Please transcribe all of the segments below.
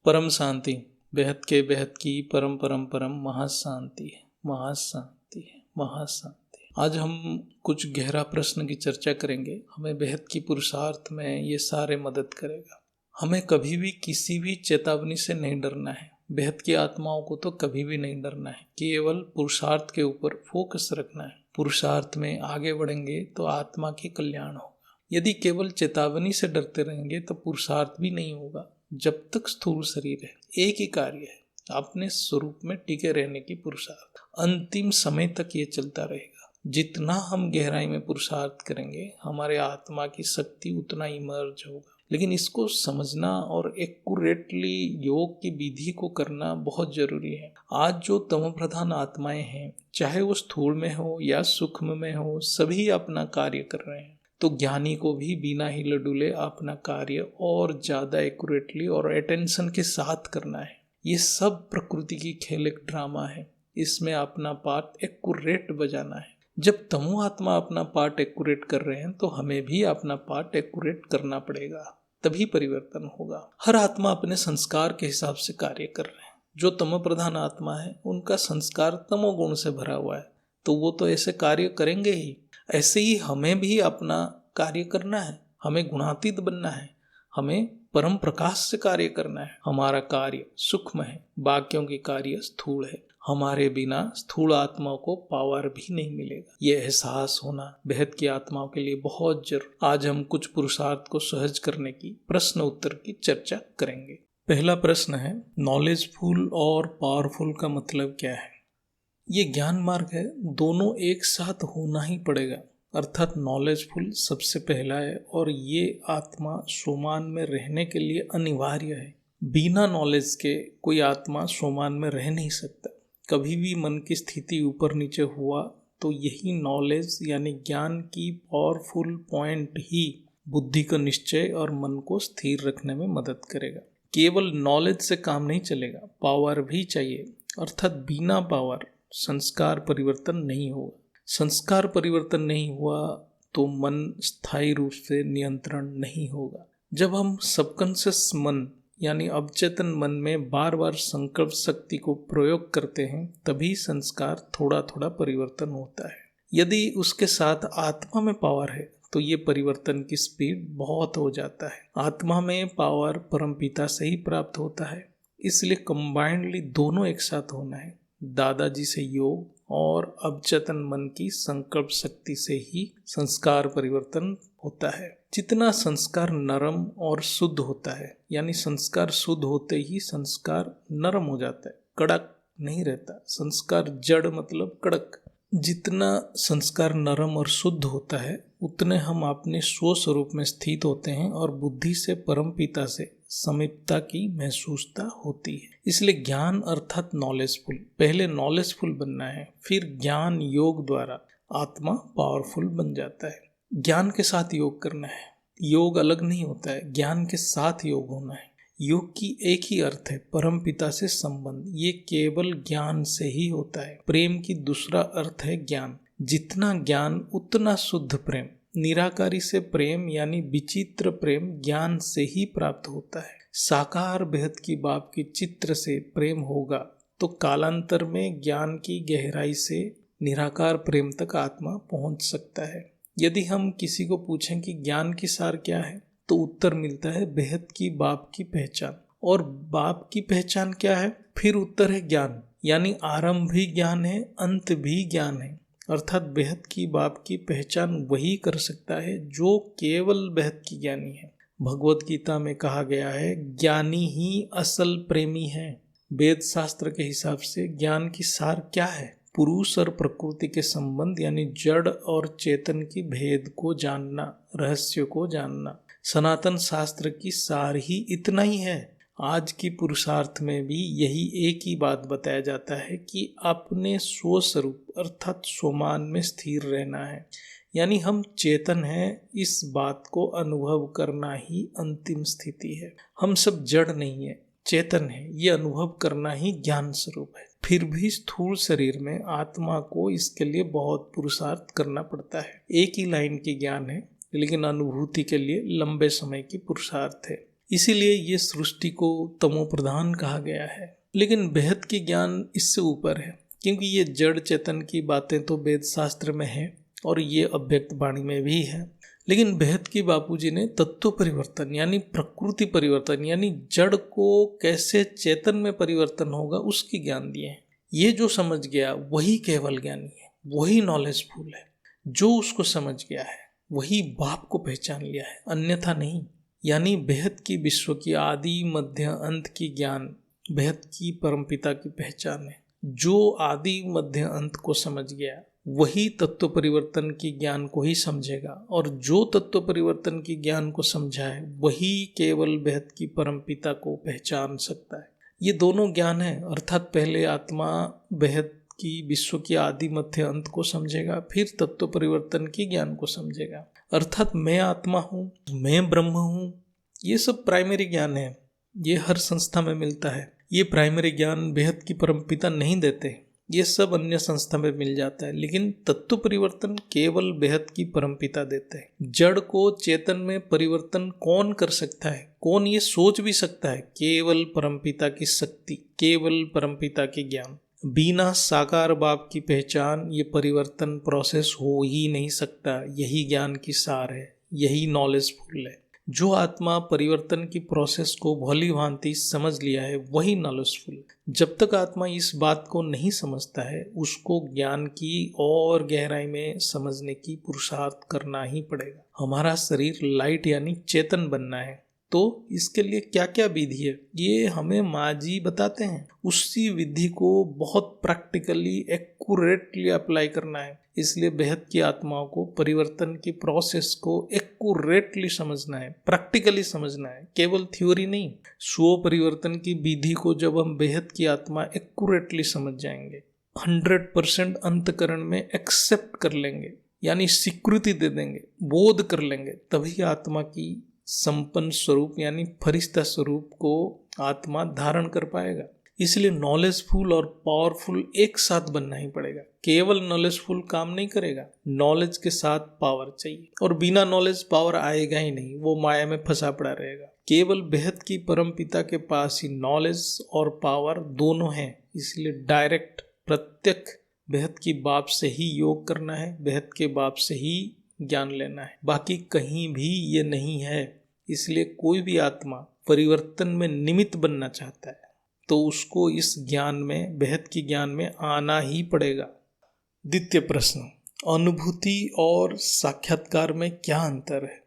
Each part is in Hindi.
परम शांति, बेहद के बेहद की परम परम परम महाशांति है, महाशांति है, महाशांति। आज हम कुछ गहरा प्रश्न की चर्चा करेंगे। हमें बेहद की पुरुषार्थ में ये सारे मदद करेगा। हमें कभी भी किसी भी चेतावनी से नहीं डरना है। बेहद की आत्माओं को तो कभी भी नहीं डरना है, केवल पुरुषार्थ के ऊपर फोकस रखना है। पुरुषार्थ में आगे बढ़ेंगे तो आत्मा की कल्याण होगा। यदि केवल चेतावनी से डरते रहेंगे तो पुरुषार्थ भी नहीं होगा। जब तक स्थूल शरीर है, एक ही कार्य है, अपने स्वरूप में टिके रहने की पुरुषार्थ। अंतिम समय तक ये चलता रहेगा। जितना हम गहराई में पुरुषार्थ करेंगे, हमारे आत्मा की शक्ति उतना इमर्ज होगा। लेकिन इसको समझना और एक्यूरेटली योग की विधि को करना बहुत जरूरी है। आज जो तमो प्रधान आत्माएं हैं, चाहे वो स्थूल में हो या सूक्ष्म में हो, सभी अपना कार्य कर रहे हैं। तो ज्ञानी को भी बिना हिले डुले अपना कार्य और ज्यादा एक्यूरेटली और अटेंशन के साथ करना है। ये सब प्रकृति की खेल, एक ड्रामा है। इसमें अपना पार्ट एक्यूरेट बजाना है। जब तमो आत्मा अपना पार्ट एक्यूरेट कर रहे हैं तो हमें भी अपना पार्ट एक्यूरेट करना पड़ेगा, तभी परिवर्तन होगा। हर आत्मा अपने संस्कार के हिसाब से कार्य कर रहे हैं। जो तमो प्रधान आत्मा है, उनका संस्कार तमोगुण से भरा हुआ है, तो वो तो ऐसे कार्य करेंगे ही। ऐसे ही हमें भी अपना कार्य करना है। हमें गुणातीत बनना है। हमें परम प्रकाश से कार्य करना है। हमारा कार्य सूक्ष्म है, बाकियों की कार्य स्थूल है। हमारे बिना स्थूल आत्माओं को पावर भी नहीं मिलेगा। ये एहसास होना बेहद की आत्माओं के लिए बहुत जरूरी। आज हम कुछ पुरुषार्थ को सहज करने की प्रश्न उत्तर की चर्चा करेंगे। पहला प्रश्न है, नॉलेजफुल और पावरफुल का मतलब क्या है? ये ज्ञान मार्ग है, दोनों एक साथ होना ही पड़ेगा। अर्थात नॉलेजफुल सबसे पहला है और ये आत्मा सोमान में रहने के लिए अनिवार्य है। बिना नॉलेज के कोई आत्मा सोमान में रह नहीं सकता। कभी भी मन की स्थिति ऊपर नीचे हुआ तो यही नॉलेज यानी ज्ञान की पावरफुल पॉइंट ही बुद्धि का निश्चय और मन को स्थिर रखने में मदद करेगा। केवल नॉलेज से काम नहीं चलेगा, पावर भी चाहिए। अर्थात बिना पावर संस्कार परिवर्तन नहीं होगा। संस्कार परिवर्तन नहीं हुआ तो मन स्थायी रूप से नियंत्रण नहीं होगा। जब हम सबकॉन्शियस मन यानी अवचेतन मन में बार बार संकल्प शक्ति को प्रयोग करते हैं, तभी संस्कार थोड़ा थोड़ा परिवर्तन होता है। यदि उसके साथ आत्मा में पावर है तो ये परिवर्तन की स्पीड बहुत हो जाता है। आत्मा में पावर परमपिता से ही प्राप्त होता है, इसलिए कंबाइंडली दोनों एक साथ होना है। दादाजी से योग और अवचेतन मन की संकल्प शक्ति से ही संस्कार परिवर्तन होता है। जितना संस्कार नरम और शुद्ध होता है, यानी संस्कार शुद्ध होते ही संस्कार नरम हो जाता है, कड़क नहीं रहता। संस्कार जड़ मतलब कड़क। जितना संस्कार नरम और शुद्ध होता है, उतने हम अपने स्वस्वरूप में स्थित होते हैं और बुद्धि से परमपिता से समीपता की महसूसता होती है। इसलिए ज्ञान अर्थात नॉलेजफुल, पहले नॉलेजफुल बनना है, फिर ज्ञान योग द्वारा आत्मा पावरफुल बन जाता है। ज्ञान के साथ योग करना है। योग अलग नहीं होता है, ज्ञान के साथ योग होना है। योग की एक ही अर्थ है, परमपिता से संबंध। ये केवल ज्ञान से ही होता है। प्रेम की दूसरा अर्थ है ज्ञान। जितना ज्ञान उतना शुद्ध प्रेम। निराकारी से प्रेम यानी विचित्र प्रेम ज्ञान से ही प्राप्त होता है। साकार बेहद की बाप की चित्र से प्रेम होगा तो कालांतर में ज्ञान की गहराई से निराकार प्रेम तक आत्मा पहुंच सकता है। यदि हम किसी को पूछें कि ज्ञान की सार क्या है, तो उत्तर मिलता है बेहद की बाप की पहचान। और बाप की पहचान क्या है? फिर उत्तर है ज्ञान, यानी आरंभ भी ज्ञान है, अंत भी ज्ञान है। अर्थात बेहद की बाप की पहचान वही कर सकता है जो केवल बेहद की ज्ञानी है। भगवत गीता में कहा गया है, ज्ञानी ही असल प्रेमी है। वेद शास्त्र के हिसाब से ज्ञान की सार क्या है? पुरुष और प्रकृति के संबंध यानी जड़ और चेतन की भेद को जानना, रहस्य को जानना। सनातन शास्त्र की सार ही इतना ही है। आज की पुरुषार्थ में भी यही एक ही बात बताया जाता है कि अपने स्वस्वरूप अर्थात सोमान में स्थिर रहना है। यानी हम चेतन हैं, इस बात को अनुभव करना ही अंतिम स्थिति है। हम सब जड़ नहीं है, चेतन है, ये अनुभव करना ही ज्ञान स्वरूप है। फिर भी स्थूल शरीर में आत्मा को इसके लिए बहुत पुरुषार्थ करना पड़ता है। एक ही लाइन की ज्ञान है, लेकिन अनुभूति के लिए लंबे समय की पुरुषार्थ है। इसीलिए ये सृष्टि को तमो प्रधान कहा गया है। लेकिन बेहद की ज्ञान इससे ऊपर है, क्योंकि ये जड़ चेतन की बातें तो वेद शास्त्र में है और ये अव्यक्त वाणी में भी है। लेकिन बेहद की बापूजी ने तत्व परिवर्तन यानी प्रकृति परिवर्तन यानी जड़ को कैसे चेतन में परिवर्तन होगा उसकी ज्ञान दिए हैं। ये जो समझ गया वही केवल ज्ञानी है, वही नॉलेजफुल है। जो उसको समझ गया है वही बाप को पहचान लिया है, अन्यथा नहीं। यानी बेहद की विश्व की आदि मध्य अंत की ज्ञान बेहद की परमपिता की पहचान है। जो आदि मध्य अंत को समझ गया वही तत्व परिवर्तन की ज्ञान को ही समझेगा, और जो तत्व परिवर्तन की ज्ञान को समझा है वही केवल बेहद की परमपिता को पहचान सकता है। ये दोनों ज्ञान है, अर्थात पहले आत्मा बेहद की विश्व की आदि मध्य अंत को समझेगा, फिर तत्व परिवर्तन की ज्ञान को समझेगा। अर्थात मैं आत्मा हूँ, मैं ब्रह्म हूँ, ये सब प्राइमरी ज्ञान है। ये हर संस्था में मिलता है। ये प्राइमरी ज्ञान बेहद की परमपिता नहीं देते, ये सब अन्य संस्था में मिल जाता है। लेकिन तत्व परिवर्तन केवल बेहद की परमपिता देते हैं। जड़ को चेतन में परिवर्तन कौन कर सकता है, कौन ये सोच भी सकता है? केवल परमपिता की शक्ति, केवल परमपिता की ज्ञान। बिना साकार बाप की पहचान ये परिवर्तन प्रोसेस हो ही नहीं सकता। यही ज्ञान की सार है, यही नॉलेजफुल है। जो आत्मा परिवर्तन की प्रोसेस को भली भांति समझ लिया है वही नॉलेजफुल। जब तक आत्मा इस बात को नहीं समझता है उसको ज्ञान की और गहराई में समझने की पुरुषार्थ करना ही पड़ेगा। हमारा शरीर लाइट यानी चेतन बनना है, तो इसके लिए क्या क्या विधि है ये हमें माँ जी बताते हैं। उसी विधि को बहुत प्रैक्टिकली एक्यूरेटली अप्लाई करना है। इसलिए बेहद की आत्माओं को परिवर्तन की प्रोसेस को एक्यूरेटली समझना है, प्रैक्टिकली समझना है, केवल थ्योरी नहीं। स्व परिवर्तन की विधि को जब हम बेहद की आत्मा एक्यूरेटली समझ जाएंगे, 100% अंतकरण में एक्सेप्ट कर लेंगे, यानी स्वीकृति दे देंगे, बोध कर लेंगे, तभी आत्मा की संपन्न स्वरूप यानी फरिश्ता स्वरूप को आत्मा धारण कर पाएगा। इसलिए नॉलेजफुल और पावरफुल एक साथ बनना ही पड़ेगा। केवल नॉलेजफुल काम नहीं करेगा, नॉलेज के साथ पावर चाहिए, और बिना नॉलेज पावर आएगा ही नहीं, वो माया में फंसा पड़ा रहेगा। केवल बेहद की परमपिता के पास ही नॉलेज और पावर दोनों हैं। इसलिए डायरेक्ट प्रत्यक्ष बेहद की बाप से ही योग करना है, बेहद के बाप से ही ज्ञान लेना है, बाकी कहीं भी ये नहीं है। इसलिए कोई भी आत्मा परिवर्तन में निमित्त बनना चाहता है तो उसको इस ज्ञान में, बेहद की ज्ञान में आना ही पड़ेगा। द्वितीय प्रश्न, अनुभूति और साक्षात्कार में क्या अंतर है?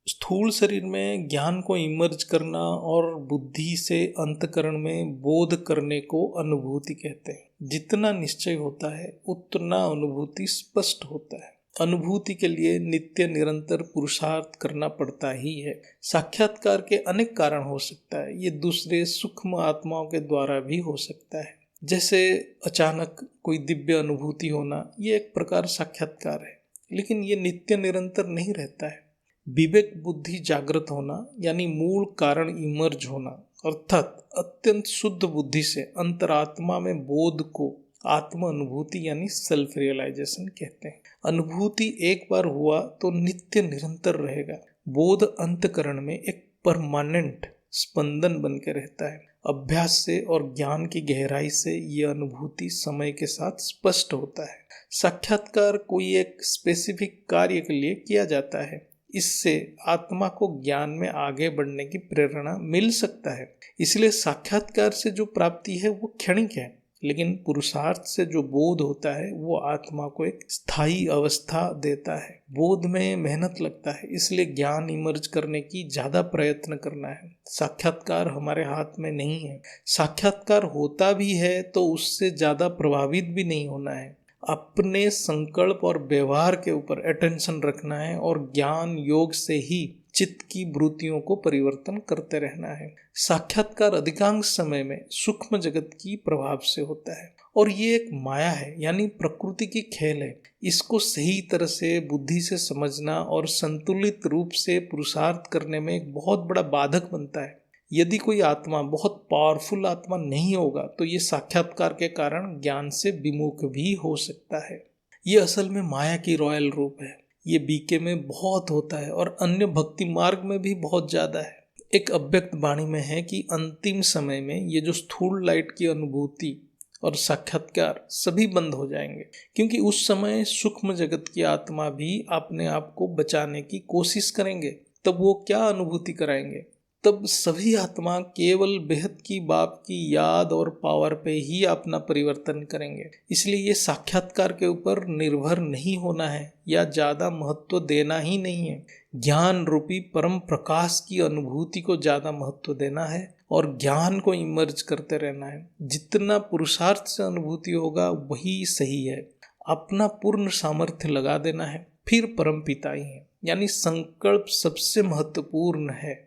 स्थूल शरीर में ज्ञान को इमर्ज करना और बुद्धि से अंतकरण में बोध करने को अनुभूति कहते हैं। जितना निश्चय होता है उतना अनुभूति स्पष्ट होता है। अनुभूति के लिए नित्य निरंतर पुरुषार्थ करना पड़ता ही है। साक्षात्कार के अनेक कारण हो सकता है, ये दूसरे सूक्ष्म आत्माओं के द्वारा भी हो सकता है। जैसे अचानक कोई दिव्य अनुभूति होना, ये एक प्रकार साक्षात्कार है, लेकिन ये नित्य निरंतर नहीं रहता है। विवेक बुद्धि जागृत होना यानी मूल कारण इमर्ज होना, अर्थात अत्यंत शुद्ध बुद्धि से अंतरात्मा में बोध को आत्म अनुभूति यानी सेल्फ रियलाइजेशन कहते हैं। अनुभूति एक बार हुआ तो नित्य निरंतर रहेगा। बोध अंतकरण में एक परमानेंट स्पंदन बन के रहता है। अभ्यास से और ज्ञान की गहराई से यह अनुभूति समय के साथ स्पष्ट होता है। साक्षात्कार कोई एक स्पेसिफिक कार्य के लिए किया जाता है। इससे आत्मा को ज्ञान में आगे बढ़ने की प्रेरणा मिल सकता है। इसलिए साक्षात्कार से जो प्राप्ति है वो क्षणिक है, लेकिन पुरुषार्थ से जो बोध होता है वो आत्मा को एक स्थायी अवस्था देता है। बोध में मेहनत लगता है, इसलिए ज्ञान इमर्ज करने की ज्यादा प्रयत्न करना है। साक्षात्कार हमारे हाथ में नहीं है। साक्षात्कार होता भी है तो उससे ज्यादा प्रभावित भी नहीं होना है। अपने संकल्प और व्यवहार के ऊपर अटेंशन रखना है और ज्ञान योग से ही चित्त की वृत्तियों को परिवर्तन करते रहना है। साक्षात्कार अधिकांश समय में सूक्ष्म जगत की प्रभाव से होता है और ये एक माया है, यानी प्रकृति की खेल है। इसको सही तरह से बुद्धि से समझना और संतुलित रूप से पुरुषार्थ करने में एक बहुत बड़ा बाधक बनता है। यदि कोई आत्मा बहुत पावरफुल आत्मा नहीं होगा तो ये साक्षात्कार के कारण ज्ञान से विमुख भी हो सकता है। ये असल में माया की रॉयल रूप है। ये बीके में बहुत होता है और अन्य भक्ति मार्ग में भी बहुत ज़्यादा है। एक अव्यक्त वाणी में है कि अंतिम समय में ये जो स्थूल लाइट की अनुभूति और साक्षात्कार सभी बंद हो जाएंगे, क्योंकि उस समय सूक्ष्म जगत की आत्मा भी अपने आप को बचाने की कोशिश करेंगे। तब वो क्या अनुभूति कराएंगे? तब सभी आत्मा केवल बेहद की बाप की याद और पावर पे ही अपना परिवर्तन करेंगे। इसलिए ये साक्षात्कार के ऊपर निर्भर नहीं होना है या ज़्यादा महत्व देना ही नहीं है। ज्ञान रूपी परम प्रकाश की अनुभूति को ज़्यादा महत्व देना है और ज्ञान को इमर्ज करते रहना है। जितना पुरुषार्थ से अनुभूति होगा वही सही है। अपना पूर्ण सामर्थ्य लगा देना है, फिर परम पिता ही है। यानी संकल्प सबसे महत्वपूर्ण है।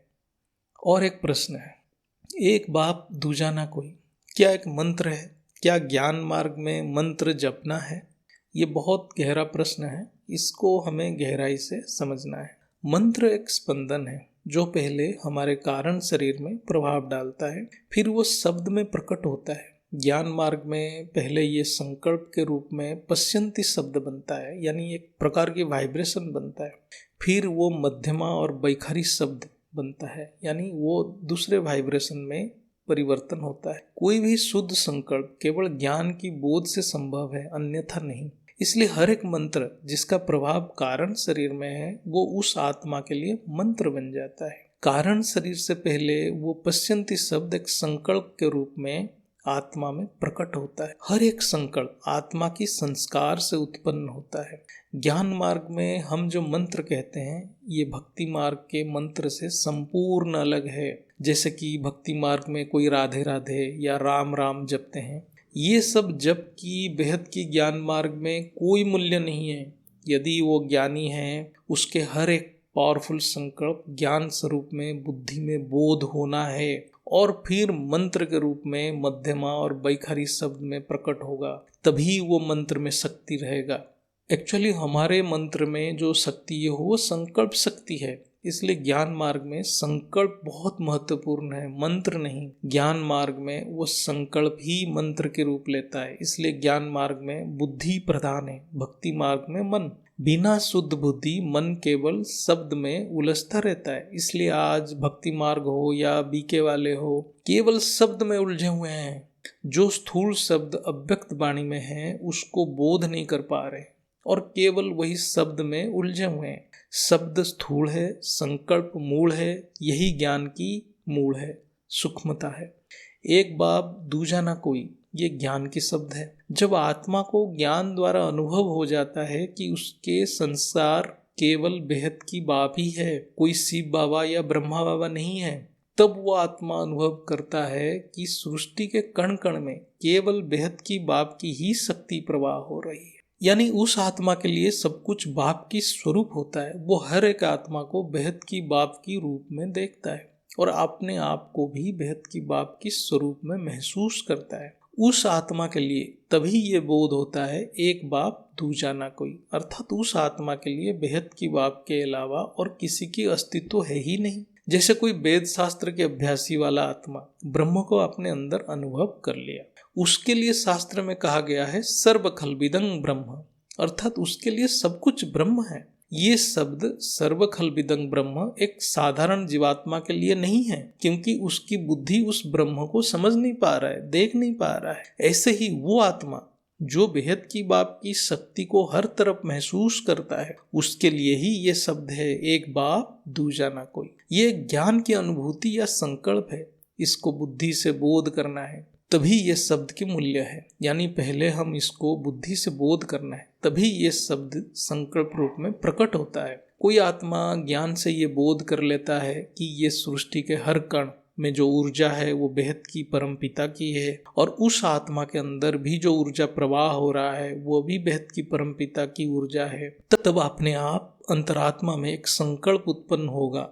और एक प्रश्न है, एक बाप दूजा ना कोई, क्या एक मंत्र है? क्या ज्ञान मार्ग में मंत्र जपना है? ये बहुत गहरा प्रश्न है, इसको हमें गहराई से समझना है। मंत्र एक स्पंदन है जो पहले हमारे कारण शरीर में प्रभाव डालता है, फिर वो शब्द में प्रकट होता है। ज्ञान मार्ग में पहले ये संकल्प के रूप में पश्यंती शब्द बनता है, यानी एक प्रकार की वाइब्रेशन बनता है। फिर वो मध्यमा और बैखरी शब्द बनता है, यानी वो दूसरे वाइब्रेशन में परिवर्तन होता है। कोई भी शुद्ध संकल्प केवल ज्ञान की बोध से संभव है, अन्यथा नहीं। इसलिए हर एक मंत्र जिसका प्रभाव कारण शरीर में है वो उस आत्मा के लिए मंत्र बन जाता है। कारण शरीर से पहले वो पश्यंती शब्द एक संकल्प के रूप में आत्मा में प्रकट होता है। हर एक संकल्प आत्मा की संस्कार से उत्पन्न होता है। ज्ञान मार्ग में हम जो मंत्र कहते हैं ये भक्ति मार्ग के मंत्र से संपूर्ण अलग है। जैसे कि भक्ति मार्ग में कोई राधे राधे या राम राम जपते हैं, ये सब जप की बेहद की ज्ञान मार्ग में कोई मूल्य नहीं है। यदि वो ज्ञानी है, उसके हर एक पावरफुल संकल्प ज्ञान स्वरूप में बुद्धि में बोध होना है और फिर मंत्र के रूप में मध्यमा और बैखरी शब्द में प्रकट होगा, तभी वो मंत्र में शक्ति रहेगा। एक्चुअली हमारे मंत्र में जो शक्ति है वो संकल्प शक्ति है। इसलिए ज्ञान मार्ग में संकल्प बहुत महत्वपूर्ण है, मंत्र नहीं। ज्ञान मार्ग में वो संकल्प ही मंत्र के रूप लेता है। इसलिए ज्ञान मार्ग में बुद्धि प्रधान है, भक्ति मार्ग में मन। बिना शुद्ध बुद्धि मन केवल शब्द में उलझता रहता है। इसलिए आज भक्ति मार्ग हो या बीके वाले हो, केवल शब्द में उलझे हुए हैं। जो स्थूल शब्द अव्यक्त वाणी में है उसको बोध नहीं कर पा रहे और केवल वही शब्द में उलझे हुए हैं। शब्द स्थूल है, संकल्प मूल है, यही ज्ञान की मूल है, सूक्ष्मता है। एक बाप दूजा ना कोई, ये ज्ञान के शब्द है। जब आत्मा को ज्ञान द्वारा अनुभव हो जाता है कि उसके संसार केवल बेहद की बाप ही है, कोई शिव बाबा या ब्रह्मा बाबा नहीं है, तब वो आत्मा अनुभव करता है कि सृष्टि के कण कण में केवल बेहद की बाप की ही शक्ति प्रवाह हो रही है। यानी उस आत्मा के लिए सब कुछ बाप की स्वरूप होता है। वो हर एक आत्मा को बेहद की बाप की रूप में देखता है और अपने आप को भी बेहद की बाप की स्वरूप में महसूस करता है। उस आत्मा के लिए तभी ये बोध होता है एक बाप दूजा ना कोई, अर्थात उस आत्मा के लिए बेहद की बाप के अलावा और किसी की अस्तित्व है ही नहीं। जैसे कोई वेद शास्त्र के अभ्यासी वाला आत्मा ब्रह्म को अपने अंदर अनुभव कर लिया, उसके लिए शास्त्र में कहा गया है सर्व खल्विदं ब्रह्म, अर्थात उसके लिए सब कुछ ब्रह्म है। ये शब्द सर्व खल्विदं ब्रह्म एक साधारण जीवात्मा के लिए नहीं है, क्योंकि उसकी बुद्धि उस ब्रह्म को समझ नहीं पा रहा है, देख नहीं पा रहा है। ऐसे ही वो आत्मा जो बेहद की बाप की शक्ति को हर तरफ महसूस करता है, उसके लिए ही ये शब्द है एक बाप दूजा ना कोई। ये ज्ञान की अनुभूति या संकल्प है, इसको बुद्धि से बोध करना है, तभी ये शब्द की मूल्य है। यानी पहले हम इसको बुद्धि से बोध करना है, तभी ये शब्द संकल्प रूप में प्रकट होता है। कोई आत्मा ज्ञान से ये बोध कर लेता है कि ये सृष्टि के हर कण में जो ऊर्जा है वो बेहद की परम पिता की है और उस आत्मा के अंदर भी जो ऊर्जा प्रवाह हो रहा है वो भी बेहद की परम पिता की ऊर्जा है। तब अपने आप अंतरात्मा में एक संकल्प उत्पन्न होगा,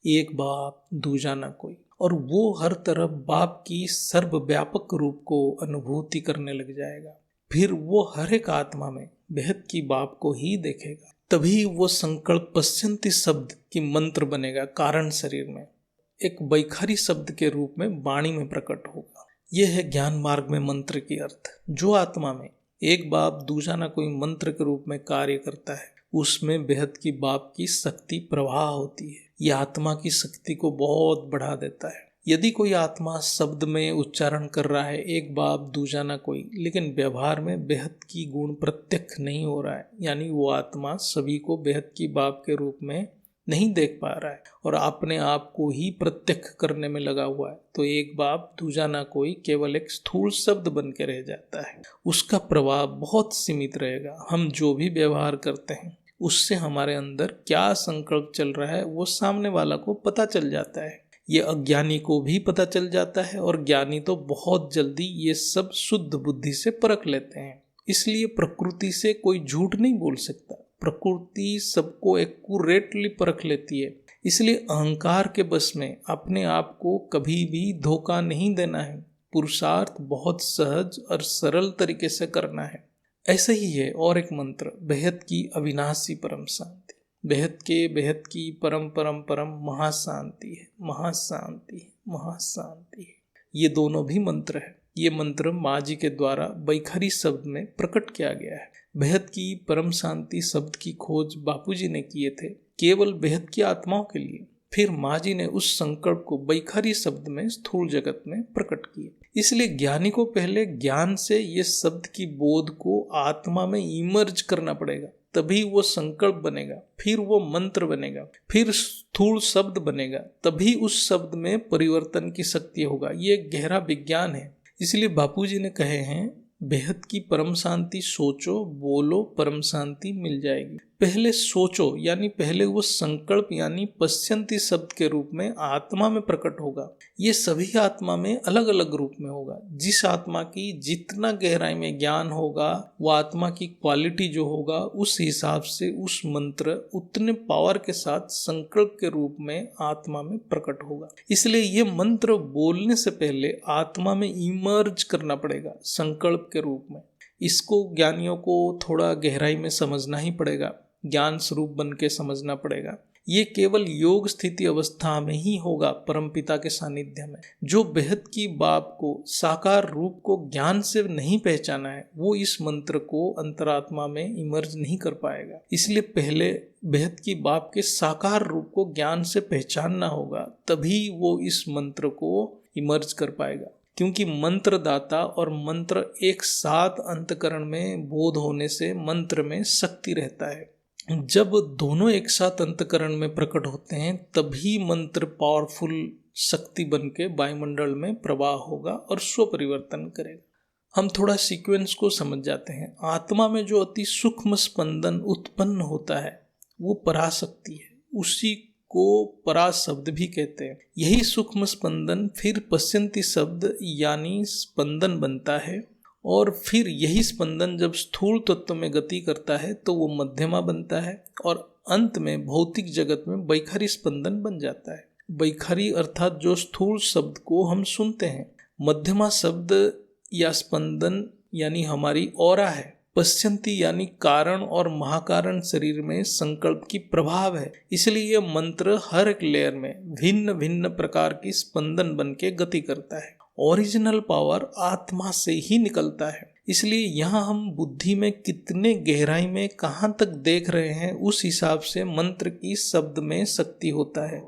एक बाप दूजा ना कोई, और वो हर तरफ बाप की सर्वव्यापक रूप को अनुभूति करने लग जाएगा। फिर वो हर एक आत्मा में बेहद की बाप को ही देखेगा। तभी वो संकल्प पश्यंती शब्द की मंत्र बनेगा, कारण शरीर में एक बैखरी शब्द के रूप में वाणी में प्रकट होगा। यह है ज्ञान मार्ग में मंत्र की अर्थ। जो आत्मा में एक बाप दूजा ना कोई मंत्र के रूप में कार्य करता है, उसमें बेहद की बाप की शक्ति प्रवाह होती है। ये आत्मा की शक्ति को बहुत बढ़ा देता है। यदि कोई आत्मा शब्द में उच्चारण कर रहा है एक बाप दूजा ना कोई, लेकिन व्यवहार में बेहद की गुण प्रत्यक्ष नहीं हो रहा है, यानी वो आत्मा सभी को बेहद की बाप के रूप में नहीं देख पा रहा है और अपने आप को ही प्रत्यक्ष करने में लगा हुआ है, तो एक बाप दूजा ना कोई केवल एक स्थूल शब्द बन के रह जाता है। उसका प्रभाव बहुत सीमित रहेगा। हम जो भी व्यवहार करते हैं उससे हमारे अंदर क्या संकल्प चल रहा है वो सामने वाला को पता चल जाता है। ये अज्ञानी को भी पता चल जाता है और ज्ञानी तो बहुत जल्दी ये सब शुद्ध बुद्धि से परख लेते हैं। इसलिए प्रकृति से कोई झूठ नहीं बोल सकता। प्रकृति सबको एक्यूरेटली परख लेती है। इसलिए अहंकार के बस में अपने आप को कभी भी धोखा नहीं देना है। पुरुषार्थ बहुत सहज और सरल तरीके से करना है। ऐसा ही है और एक मंत्र, बेहद की अविनाशी परम शांति। बेहद के बेहद की परम परम परम महाशांति है, महाशांति है, महाशांति है। ये दोनों भी मंत्र है। ये मंत्र माँ जी के द्वारा बैखरी शब्द में प्रकट किया गया है। बेहद की परम शांति शब्द की खोज बापूजी ने किए थे केवल बेहद की आत्माओं के लिए। फिर माँ जी ने उस संकल्प को बैखरी शब्द में स्थूल जगत में प्रकट किए। इसलिए ज्ञानी को पहले ज्ञान से ये शब्द की बोध को आत्मा में इमर्ज करना पड़ेगा, तभी वो संकल्प बनेगा, फिर वो मंत्र बनेगा, फिर स्थूल शब्द बनेगा, तभी उस शब्द में परिवर्तन की शक्ति होगा। ये गहरा विज्ञान है। इसलिए बापूजी ने कहे हैं, बेहद की परम शांति सोचो, बोलो, परम शांति मिल जाएगी। पहले सोचो, यानी पहले वो संकल्प यानी पश्यंती शब्द के रूप में आत्मा में प्रकट होगा। ये सभी आत्मा में अलग अलग रूप में होगा। जिस आत्मा की जितना गहराई में ज्ञान होगा, वो आत्मा की क्वालिटी जो होगा, उस हिसाब से उस मंत्र उतने पावर के साथ संकल्प के रूप में आत्मा में प्रकट होगा। इसलिए ये मंत्र बोलने से पहले आत्मा में इमर्ज करना पड़ेगा संकल्प के रूप में। इसको ज्ञानियों को थोड़ा गहराई में समझना ही पड़ेगा, ज्ञान स्वरूप बन के समझना पड़ेगा। ये केवल योग स्थिति अवस्था में ही होगा, परमपिता के सानिध्य में। जो बेहद की बाप को साकार रूप को ज्ञान से नहीं पहचाना है, वो इस मंत्र को अंतरात्मा में इमर्ज नहीं कर पाएगा। इसलिए पहले बेहद की बाप के साकार रूप को ज्ञान से पहचानना होगा, तभी वो इस मंत्र को इमर्ज कर पाएगा। क्योंकि मंत्र दाता और मंत्र एक साथ अंतकरण में बोध होने से मंत्र में शक्ति रहता है। जब दोनों एक साथ अंतकरण में प्रकट होते हैं, तभी मंत्र पावरफुल शक्ति बन के वायुमंडल में प्रवाह होगा और स्व परिवर्तन करेगा। हम थोड़ा सीक्वेंस को समझ जाते हैं। आत्मा में जो अति सूक्ष्म स्पंदन उत्पन्न होता है वो पराशक्ति है, उसी को परा शब्द भी कहते हैं। यही सूक्ष्म स्पंदन फिर पश्यंती शब्द यानी स्पंदन बनता है, और फिर यही स्पंदन जब स्थूल तत्व में गति करता है तो वो मध्यमा बनता है, और अंत में भौतिक जगत में बैखरी स्पंदन बन जाता है। बैखरी अर्थात जो स्थूल शब्द को हम सुनते हैं। मध्यमा शब्द या स्पंदन यानी हमारी ऑरा है। पश्यंती यानी कारण और महाकारण शरीर में संकल्प की प्रभाव है। इसलिए यह मंत्र हर एक लेयर में भिन्न भिन्न प्रकार की स्पंदन बन के गति करता है। ओरिजिनल पावर आत्मा से ही निकलता है। इसलिए यहाँ हम बुद्धि में कितने गहराई में कहाँ तक देख रहे हैं, उस हिसाब से मंत्र की शब्द में शक्ति होता है।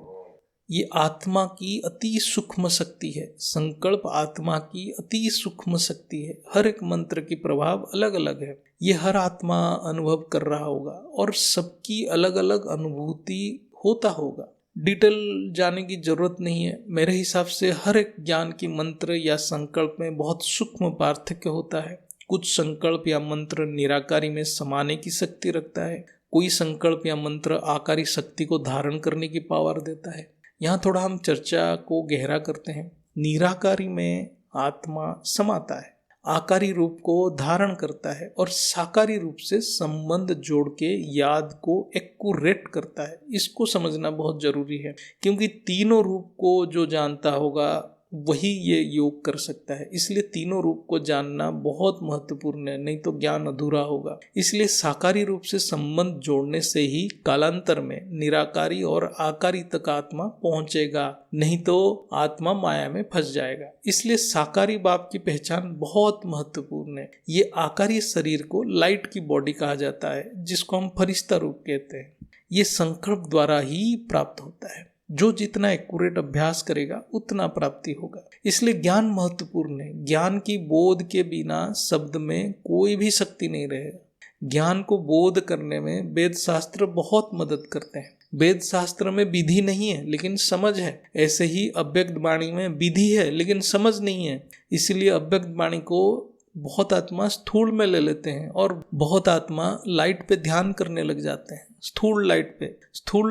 ये आत्मा की अति सूक्ष्म शक्ति है। संकल्प आत्मा की अति सूक्ष्म शक्ति है। हर एक मंत्र की प्रभाव अलग अलग है। ये हर आत्मा अनुभव कर रहा होगा और सबकी अलग अलग अनुभूति होता होगा। डिटेल जाने की जरूरत नहीं है। मेरे हिसाब से हर एक ज्ञान की मंत्र या संकल्प में बहुत सूक्ष्म पार्थक्य होता है। कुछ संकल्प या मंत्र निराकारी में समाने की शक्ति रखता है, कोई संकल्प या मंत्र आकारी शक्ति को धारण करने की पावर देता है। यहाँ थोड़ा हम चर्चा को गहरा करते हैं। निराकारी में आत्मा समाता है, आकारी रूप को धारण करता है और साकारी रूप से संबंध जोड़ के याद को एक्यूरेट करता है। इसको समझना बहुत जरूरी है, क्योंकि तीनों रूप को जो जानता होगा वही ये योग कर सकता है। इसलिए तीनों रूप को जानना बहुत महत्वपूर्ण है, नहीं तो ज्ञान अधूरा होगा। इसलिए साकारी रूप से संबंध जोड़ने से ही कालांतर में निराकारी और आकारी तक आत्मा पहुंचेगा, नहीं तो आत्मा माया में फंस जाएगा। इसलिए साकारी बाप की पहचान बहुत महत्वपूर्ण है। ये आकारी शरीर को लाइट की बॉडी कहा जाता है, जिसको हम फरिश्ता रूप कहते हैं। ये संकल्प द्वारा ही प्राप्त होता है। जो जितना एक्यूरेट अभ्यास करेगा उतना प्राप्ति होगा। इसलिए ज्ञान महत्वपूर्ण है। ज्ञान की बोध के बिना शब्द में कोई भी शक्ति नहीं रहेगा। ज्ञान को बोध करने में वेद शास्त्र बहुत मदद करते हैं। वेद शास्त्र में विधि नहीं है लेकिन समझ है। ऐसे ही अव्यक्त वाणी में विधि है लेकिन समझ नहीं है। इसलिए अव्यक्त वाणी को बहुत आत्मा स्थूल में ले लेते हैं और बहुत आत्मा लाइट पे ध्यान करने लग जाते हैं। स्थूल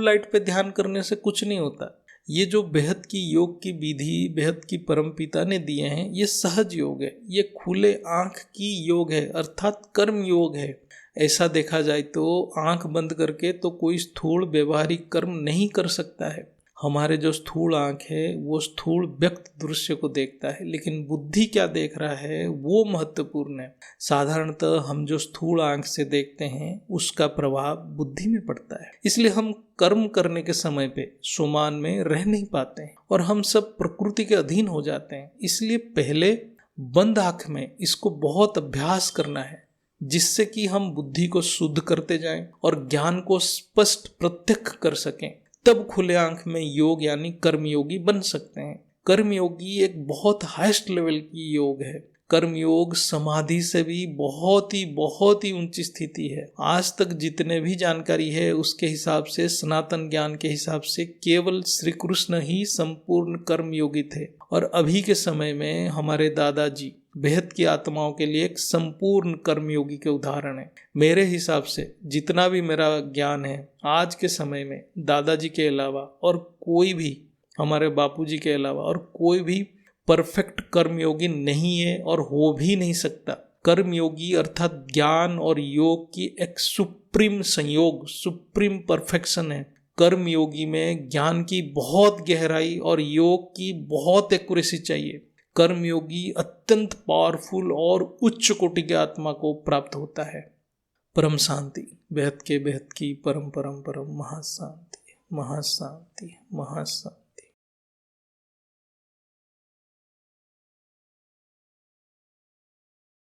लाइट पे ध्यान करने से कुछ नहीं होता। ये जो बेहद की योग की विधि बेहद की परमपिता ने दिए हैं, ये सहज योग है, ये खुले आंख की योग है, अर्थात कर्म योग है। ऐसा देखा जाए तो आंख बंद करके तो कोई स्थूल व्यवहारिक कर्म नहीं कर सकता है। हमारे जो स्थूल आंख है वो स्थूल व्यक्त दृश्य को देखता है, लेकिन बुद्धि क्या देख रहा है वो महत्वपूर्ण है। साधारणतः हम जो स्थूल आंख से देखते हैं उसका प्रभाव बुद्धि में पड़ता है। इसलिए हम कर्म करने के समय पे सुमान में रह नहीं पाते हैं और हम सब प्रकृति के अधीन हो जाते हैं। इसलिए पहले बंद आंख में इसको बहुत अभ्यास करना है, जिससे कि हम बुद्धि को शुद्ध करते जाएं और ज्ञान को स्पष्ट प्रत्यक्ष कर सकें। तब खुले आंख में योग यानी कर्मयोगी बन सकते हैं। कर्मयोगी एक बहुत हाईएस्ट लेवल की योग है। कर्मयोग समाधि से भी बहुत ही ऊंची स्थिति है। आज तक जितने भी जानकारी है उसके हिसाब से, सनातन ज्ञान के हिसाब से केवल श्री कृष्ण ही संपूर्ण कर्मयोगी थे। और अभी के समय में हमारे दादाजी बेहद की आत्माओं के लिए एक संपूर्ण कर्मयोगी के उदाहरण है। मेरे हिसाब से जितना भी मेरा ज्ञान है आज के समय में दादाजी के अलावा और कोई भी, हमारे बापूजी के अलावा और कोई भी परफेक्ट कर्मयोगी नहीं है और हो भी नहीं सकता। कर्मयोगी अर्थात ज्ञान और योग की एक सुप्रीम संयोग, सुप्रीम परफेक्शन है। कर्मयोगी में ज्ञान की बहुत गहराई और योग की बहुत एक्यूरेसी चाहिए। कर्मयोगी अत्यंत पावरफुल और उच्च कोटि की आत्मा को प्राप्त होता है। परम शांति, बेहद की परम महाशांति, महाशांति, महाशांति।